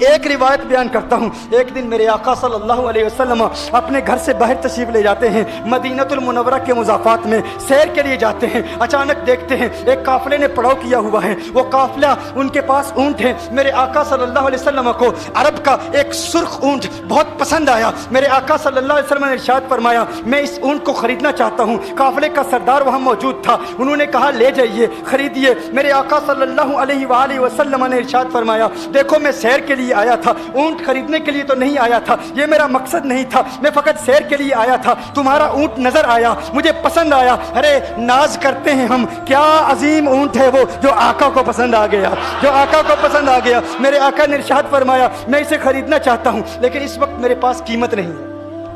ایک روایت بیان کرتا ہوں. ایک دن میرے آقا صلی اللہ علیہ وسلم اپنے گھر سے باہر تشریف لے جاتے ہیں, مدینہ المنورہ کے مضافات میں سیر کے لیے جاتے ہیں. اچانک دیکھتے ہیں ایک قافلے نے پڑاؤ کیا ہوا ہے. وہ قافلہ, ان کے پاس اونٹ ہے. میرے آقا صلی اللہ علیہ وسلم کو عرب کا ایک سرخ اونٹ بہت پسند آیا. میرے آقا صلی اللہ علیہ وسلم نے ارشاد فرمایا میں اس اونٹ کو خریدنا چاہتا ہوں. قافلے کا سردار وہاں موجود تھا, انہوں نے کہا لے جائیے, خریدیے. میرے آقا صلی اللہ علیہ وآلہ وسلم نے ارشاد فرمایا دیکھو میں سیر کے لیے آیا تھا, اونٹ خریدنے کے لیے تو نہیں آیا تھا, یہ میرا مقصد نہیں تھا, میں فقط سیر کے لیے آیا تھا. تمہارا اونٹ نظر آیا, مجھے پسند آیا. ارے ناز کرتے ہیں ہم, کیا عظیم اونٹ ہے وہ جو آقا کو پسند آ گیا, جو آقا کو پسند آ گیا. میرے آقا نے ارشاد فرمایا میں اسے خریدنا چاہتا ہوں لیکن اس وقت میرے پاس قیمت نہیں ہے,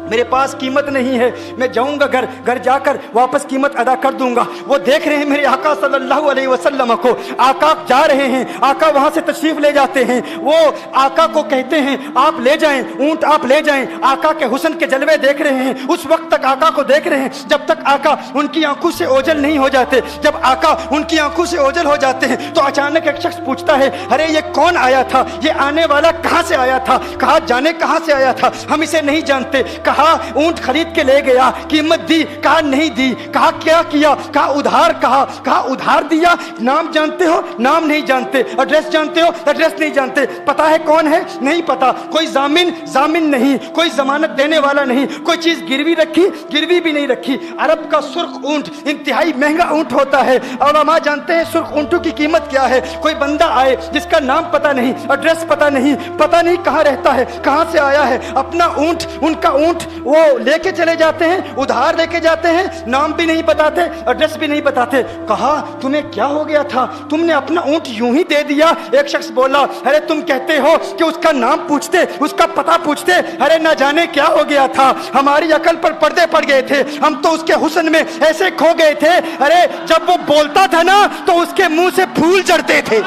میرے پاس قیمت نہیں ہے. میں جاؤں گا گھر جا کر واپس قیمت ادا کر دوں گا. وہ دیکھ رہے ہیں میرے آقا صلی اللہ علیہ وسلم کو, آقا جا رہے ہیں, آقا وہاں سے تشریف لے جاتے ہیں. وہ آقا کو کہتے ہیں آپ لے جائیں, اونٹ آپ لے جائیں. آقا کے حسن کے جلوے دیکھ رہے ہیں, اس وقت تک آقا کو دیکھ رہے ہیں جب تک آقا ان کی آنکھوں سے اوجھل نہیں ہو جاتے. جب آقا ان کی آنکھوں سے اوجھل ہو جاتے ہیں تو اچانک ایک شخص پوچھتا ہے ارے یہ کون آیا تھا, یہ آنے والا کہاں سے آیا تھا, کہا جانے کہاں سے آیا تھا, ہم اسے نہیں جانتے. کہا اونٹ خرید کے لے گیا, قیمت دی, کہا نہیں دی. کہا کیا کیا, کہا ادھار, کہا ادھار دیا. نام جانتے ہو, نام نہیں جانتے. ایڈریس جانتے ہو, ایڈریس نہیں جانتے. پتا ہے کون ہے, نہیں پتا. کوئی ضامن نہیں, کوئی ضمانت دینے والا نہیں, کوئی چیز گروی رکھی, گروی بھی نہیں رکھی. عرب کا سرخ اونٹ انتہائی مہنگا اونٹ ہوتا ہے. علماء جانتے ہیں سرخ اونٹوں کی قیمت کیا ہے. کوئی بندہ آئے جس کا نام پتا نہیں, ایڈریس پتا نہیں کہاں رہتا ہے, کہاں سے آیا ہے, اپنا اونٹ, ان کا اونٹ وہ لے کے چلے جاتے ہیں, ادھار لے کے جاتے ہیں, نام بھی نہیں بتاتے, ایڈریس بھی نہیں بتاتے. کہا تمہیں کیا ہو گیا تھا, تم نے اپنا اونٹ یوں ہی دے دیا. ایک شخص بولا ارے تم کہتے ہو کہ اس کا نام پوچھتے, اس کا پتہ پوچھتے, ارے نہ جانے کیا ہو گیا تھا, ہماری عقل پر پردے پڑ گئے تھے, ہم تو اس کے حسن میں ایسے کھو گئے تھے. ارے جب وہ بولتا تھا نا تو اس کے منہ سے پھول جھڑتے تھے,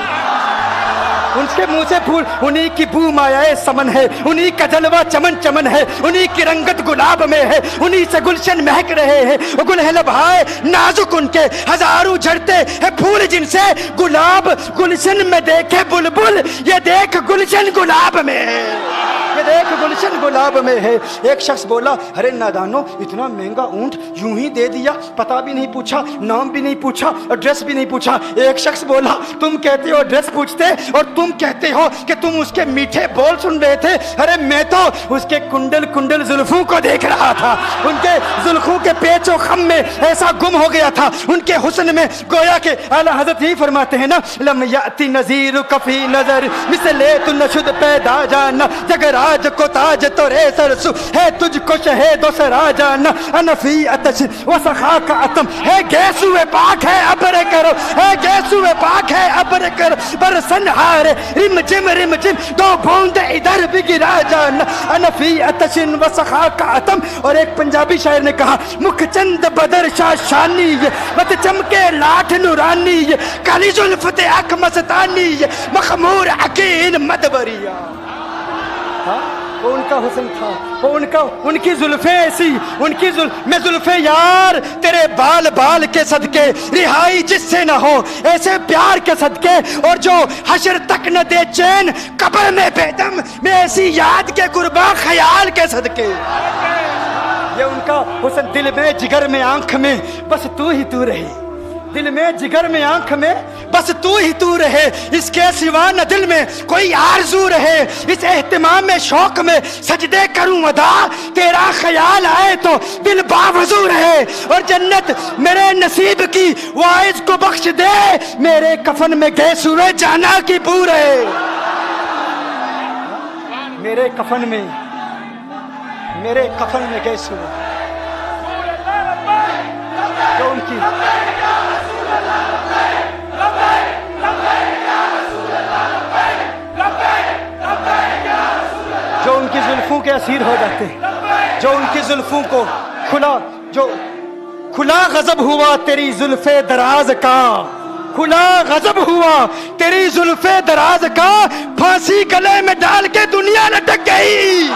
ان کے منہ سے پھول. انہی کی بو مایائے سمن ہے, انہی کا جلوہ چمن چمن ہے, انہی کی رنگت گلاب میں ہے, انہی سے گلشن مہک رہے ہیں. گل ہے لبھائے نازک ان کے, ہزاروں جھڑتے ہیں پھول جن سے گلاب گلشن میں دیکھے بلبل, یہ دیکھ گلشن گلاب میں ہے, یہ دیکھ گلشن گلاب میں ہے. ایک شخص بولا ارے نادانو اتنا مہنگا اونٹ یوں ہی دے دیا, پتہ بھی نہیں پوچھا, نام بھی نہیں پوچھا, ایڈریس بھی نہیں پوچھا. ایک شخص بولا تم کہتے ہو ایڈریس پوچھتے اور تم کہتے ہو کہ تم اس کے میٹھے بول سن رہے تھے. ارے میں تو اس کے کنڈل زلفوں کو دیکھ رہا تھا, ان کے زلفوں کے پیچ و خم میں ایسا گم ہو گیا تھا, ان کے حسن میں. گویا کہ اعلیٰ حضرت ہی فرماتے ہیں نا لم یاتی نذیر کفی نظر مثلے تو نشد پیدا جانا, جگراج کو تاج تو رے سرسو ہے تجھ کو شہید و سرا جانا, انفی اتش و سخا کا اتم ہے گیسو پاک ہے ابر کرو, ہے گیسو پاک ہے ابر کرو, برسن ہارے رم جم دو بوند ادھر بھی گرا جانا, انفی اتشن و سخا کا اتم. اور ایک پنجابی شاعر نے کہا مکھ چند بدر شاہ شانی, مت چمکے لاٹھ نورانی, کالی زلفت اک مستانی, مخمور عقین مدبریا. وہ ان کا حسن تھا, وہ ان کی زلفیں ایسی, ان کی میں زلفیں یار تیرے بال کے صدقے, رہائی جس سے نہ ہو ایسے پیار کے صدقے, اور جو حشر تک نہ دے چین قبر میں بیدم, میں ایسی یاد کے قرباں خیال کے صدقے. یہ ان کا حسن, دل میں جگر میں آنکھ میں بس تو ہی تو رہی, دل میں جگر میں آنکھ میں بس تو ہی تو رہے, اس کے سوا نہ دل میں کوئی آرزو رہے. اس اہتمام میں شوق میں سجدے کروں ادا, تیرا خیال آئے تو دل باوضو رہے. اور جنت میرے نصیب کی وائز کو بخش دے, میرے کفن میں گیسوئے جانا کی بو رہے. میرے کفن میں گیسوئے جو ان کی زلفوں کے اسیر ہو جاتے ہیں, جو ان کی زلفوں کو کھلا غضب ہوا تیری زلف دراز کا, کھلا غضب ہوا تیری زلف دراز کا, پھانسی گلے میں ڈال کے دنیا لٹک گئی.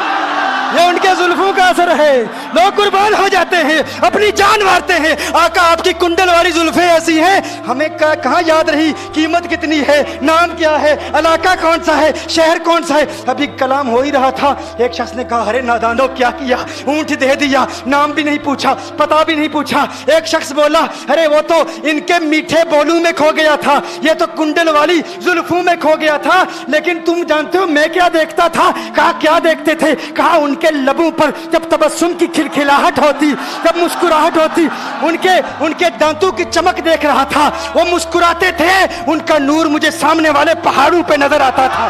یہ ان کے زلفوں کا اثر ہے, लोग कुर्बान हो जाते हैं, अपनी जान मारते हैं। आका आपकी कुंडल वाली जुल्फे ऐसी हैं, हमें कहाँ याद रही कीमत कितनी है, नाम क्या है, इलाका कौन सा है, शहर कौन सा है। अभी कलाम हो ही रहा था, एक शख्स ने कहा अरे नादानो क्या किया, ऊंट दे दिया, नाम भी नहीं पूछा, पता भी नहीं पूछा। एक शख्स बोला अरे वो तो इनके मीठे बोलू में खो गया था, ये तो कुंडल वाली जुल्फों में खो गया था। लेकिन तुम जानते हो मैं क्या देखता था? कहा क्या देखते थे? कहा उनके लबों पर जब तबस्सुम की खिलखिलाहट होती, जब मुस्कुराहट होती, उनके दांतों की चमक देख रहा था, वो मुस्कुराते थे, उनका नूर मुझे सामने वाले पहाड़ों पे नजर आता था,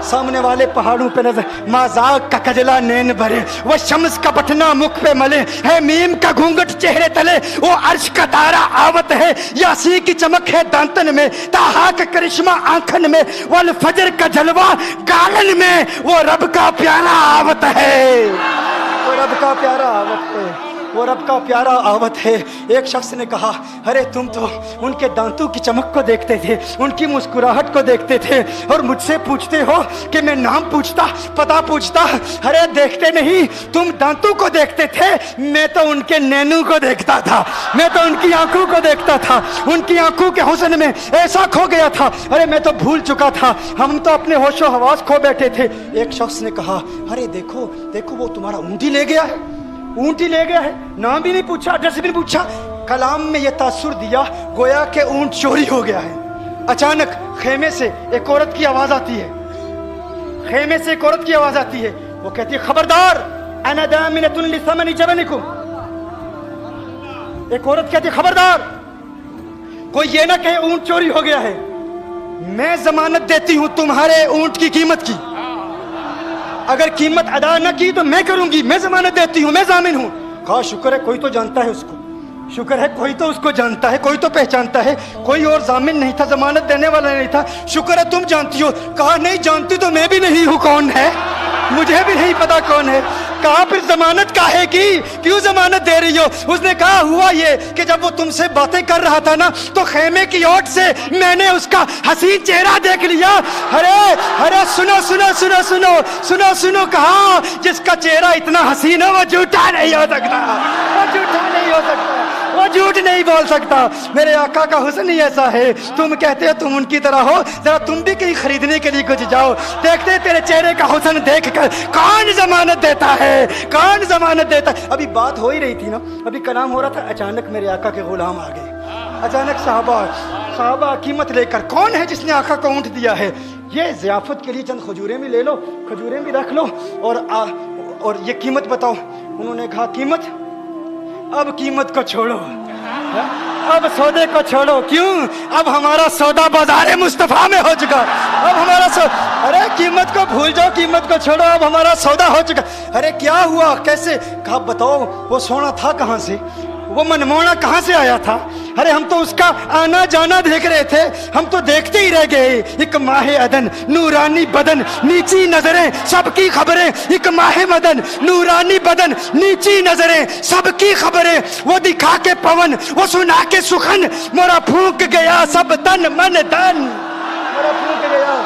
सामने वाले पहाड़ों पे नजर। माजाक का कजला नैन भरे, वो शम्स का बटना मुख पे मले, है मीम का घूंघट चेहरे तले, वो अर्श का तारा आवत है, यासी की चमक है दांतन में, ताहा का करिश्मा आंखन में, वल फजर का जलवा गालन में, वो रब का प्यारा आवत है, वो रब का प्यारा आवत है, वो रब का प्यारा आवत है। एक शख्स ने कहा अरे तुम तो उनके दांतों की चमक को देखते थे, उनकी मुस्कुराहट को देखते थे, और मुझसे पूछते हो कि मैं नाम पूछता, पता पूछता। अरे देखते नहीं, तुम दांतों को देखते थे, मैं तो उनके नैनों को देखता था, मैं तो उनकी आंखों को देखता था, उनकी आंखों के हुस्न में ऐसा खो गया था, अरे मैं तो भूल चुका था, हम तो अपने होशो हवास खो बैठे थे। एक शख्स ने कहा अरे देखो देखो वो तुम्हारा ऊँट ही ले गया है, ऊँट ही ले गया है, नाम भी नहीं पूछा, एड्रेस भी नहीं पूछा। कलाम में यह तासुर दिया गोया के ऊँट चोरी हो गया है। अचानक खेमे से एक औरत की आवाज आती है, खेमे से एक औरत की आवाज आती है, वो कहती है खबरदार अना दामिनतुन लिसमनि जबनिकुम। एक औरत कहती है खबरदार कोई ये ना कहे ऊँट चोरी हो गया है, मैं जमानत देती हूं तुम्हारे ऊँट की कीमत की, अगर कीमत अदा न की तो मैं करूंगी, मैं जमानत देती हूं, मैं जामिन हूं। कहा शुक्र है कोई तो जानता है उसको, शुक्र है कोई तो उसको जानता है, कोई तो पहचानता है, कोई और जामिन नहीं था, जमानत देने वाला नहीं था, शुक्र है तुम जानती हो। कहा नहीं जानती तो मैं भी नहीं हूं, कौन है मुझे भी नहीं पता कौन है। कहा फिर जमानत काहे की, क्यों जमानत दे रही हो? उसने कहा हुआ ये कि जब वो तुमसे बातें कर रहा था ना तो खेमे की ओट से मैंने उसका हसीन चेहरा देख लिया। अरे अरे सुनो सुनो सुनो सुनो सुनो सुनो, कहा जिसका चेहरा इतना हसीन है वो झूठा नहीं हो सकता, वो झूठा नहीं हो सकता, वो झूठ नहीं बोल सकता। मेरे आका का हुस्न ही ऐसा है, तुम कहते हो तुम उनकी तरह हो, जरा तुम भी कहीं खरीदने के लिए कुछ जाओ, देखते तेरे चेहरे का हुस्न देखकर कौन जमानत देता है, कौन जमानत देता है। अभी बात हो ही रही थी ना, अभी कलाम हो रहा था, अचानक मेरे आका के गुलाम आ गए, अचानक साहबा कीमत लेकर। कौन है जिसने आका को ऊँट दिया है? ये ज़ियाफत के लिए चंद खजूरें भी ले लो, खजूरें भी रख लो, और ये कीमत बताओ। उन्होंने कहा कीमत, अब कीमत को छोड़ो, अब सौदे को छोड़ो। क्यों? अब हमारा सौदा बाजार मुस्तफा में हो चुका, अब हमारा अरे कीमत को भूल जाओ, कीमत को छोड़ो, अब हमारा सौदा हो चुका। अरे क्या हुआ, कैसे? कहा बताओ वो सोना था कहाँ से, वो मनमोहना कहाँ से आया था? अरे हम तो उसका आना जाना देख रहे थे, हम तो देखते ही रह गए। एक माहे अदन नूरानी बदन नीची नजरें सबकी खबरें, एक माहे मदन नूरानी बदन नीची नजरें सबकी खबरें, वो दिखा के पवन वो सुना के सुखन, मोरा फूंक गया सब तन मन धन, मोरा फूंक गया।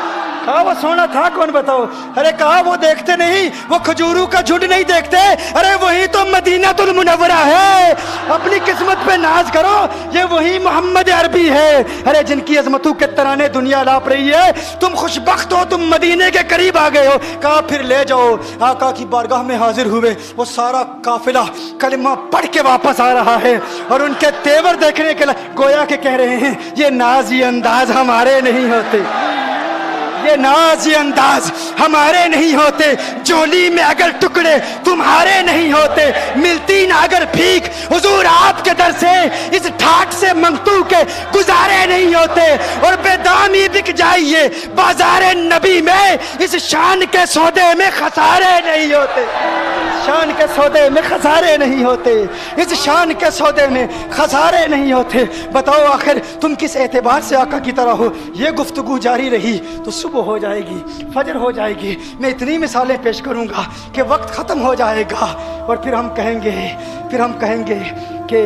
कहा वो सोना था कौन बताओ? अरे कहा वो देखते नहीं, वो खजूरों का झुंड नहीं देखते, अरे वही तो मदीनातुल मुनव्वरा है। अपनी किस्मत पे नाज करो, ये वही मोहम्मद अरबी है। अरे जिनकी अजमतों के तराने दुनिया लाप रही है, तुम खुशबख्त हो, तुम मदीने के करीब आ गए हो। कहा फिर ले जाओ। आका की बारगाह में हाजिर हुए, वो सारा काफिला कलिमा पढ़ के वापस आ रहा है, और उनके तेवर देखने के लिए गोया के कह रहे हैं ये नाज ये अंदाज हमारे नहीं होते, ये नाज ये अंदाज हमारे नहीं होते, जोली में अगर टुकड़े तुम्हारे नहीं होते, मिलती ना अगर भीख हुजूर आपके दर से, इस ठाट से मंगतू के गुजारे नहीं होते, और बेदामी बिक जाइए बाजारे नबी में, इस शान के सौदे में खसारे नहीं होते, शान के सौदे में खसारे नहीं होते, इस शान के सौदे में खसारे नहीं होते। बताओ आखिर तुम किस एतबार से आका की तरह हो? ये गुफ्तगू जारी रही तो सुबह हो जाएगी, फजर हो जाएगी, मैं इतनी मिसालें पेश करूंगा कि वक्त ख़त्म हो जाएगा, और फिर हम कहेंगे कि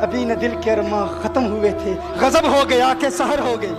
अभी न दिल के अरमा ख़त्म हुए थे, गज़ब हो गया कि सहर हो गई।